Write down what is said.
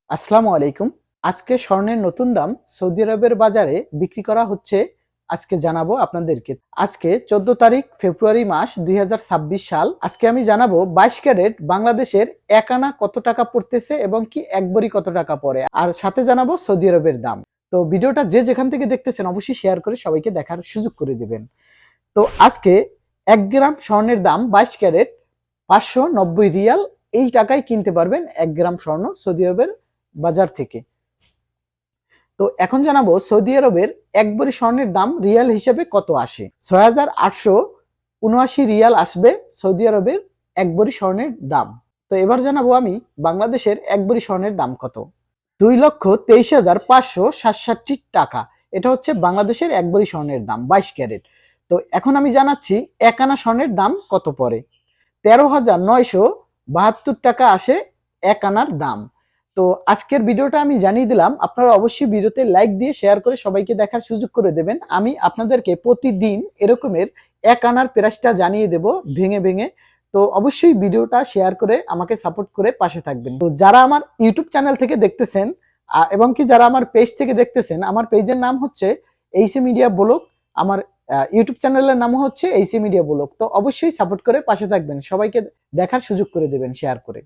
আসসালামু আলাইকুম। আজকে স্বর্ণের নতুন দাম সৌদি আরবের বাজারে বিক্রি করা হচ্ছে। আজকে জানাবো আপনাদেরকে। আজকে 14 তারিখ ফেব্রুয়ারি মাস 2026 সাল। আজকে আমি জানাবো 22 ক্যারেট বাংলাদেশের 1 আনা কত টাকা পড়তেছে এবং কি 1 ভরি কত টাকা পড়ে। আর সাথে জানাবো সৌদি আরবের দাম। তো ভিডিওটা যে যেখান থেকে দেখতেছেন অবশ্যই শেয়ার করে সবাইকে দেখার সুযোগ করে দিবেন। তো আজকে 1 গ্রাম স্বর্ণের দাম 22 ক্যারেট 590 রিয়াল। এই টাকায় কিনতে পারবেন 1 গ্রাম স্বর্ণ সৌদি আরবের বাজার থেকে। তো এখন জানাবো সৌদি আরবের 1 ভরি স্বর্ণের দাম রিয়াল হিসেবে কত আসে। 6879 রিয়াল আসবে সৌদি আরবের 1 ভরি স্বর্ণের দাম। তো এবার জানাবো আমি বাংলাদেশের 1 ভরি স্বর্ণের দাম কত। 2,23,567 টাকা। এটা হচ্ছে বাংলাদেশের 1 ভরি স্বর্ণের দাম 22 ক্যারেট। তো এখন আমি জানাচ্ছি 1 আনা স্বর্ণের দাম কত পড়ে। 13,972 টাকা আসে 1 আনার দাম। তো আজকের ভিডিওটা আমি জানিয়ে দিলাম। আপনারা অবশ্যই ভিডিওতে লাইক দিয়ে শেয়ার করে সবাইকে দেখার সুযোগ করে দেবেন। আমি আপনাদেরকে প্রতিদিন এরকমের 1 আনার প্রাইসটা জানিয়ে দেব ভেঙে ভেঙে। তো অবশ্যই ভিডিওটা শেয়ার করে আমাকে সাপোর্ট করে পাশে থাকবেন। তো যারা আমার ইউটিউব চ্যানেল থেকে দেখতেছেন এবং কি যারা আমার পেজ থেকে দেখতেছেন, আমার পেজের নাম হচ্ছে এইসি মিডিয়া ব্লগ। আমার ইউটিউব চ্যানেলের নাম হচ্ছে এইসি মিডিয়া ব্লগ। তো অবশ্যই সাপোর্ট করে পাশে থাকবেন, সবাইকে দেখার সুযোগ করে দেবেন শেয়ার করে।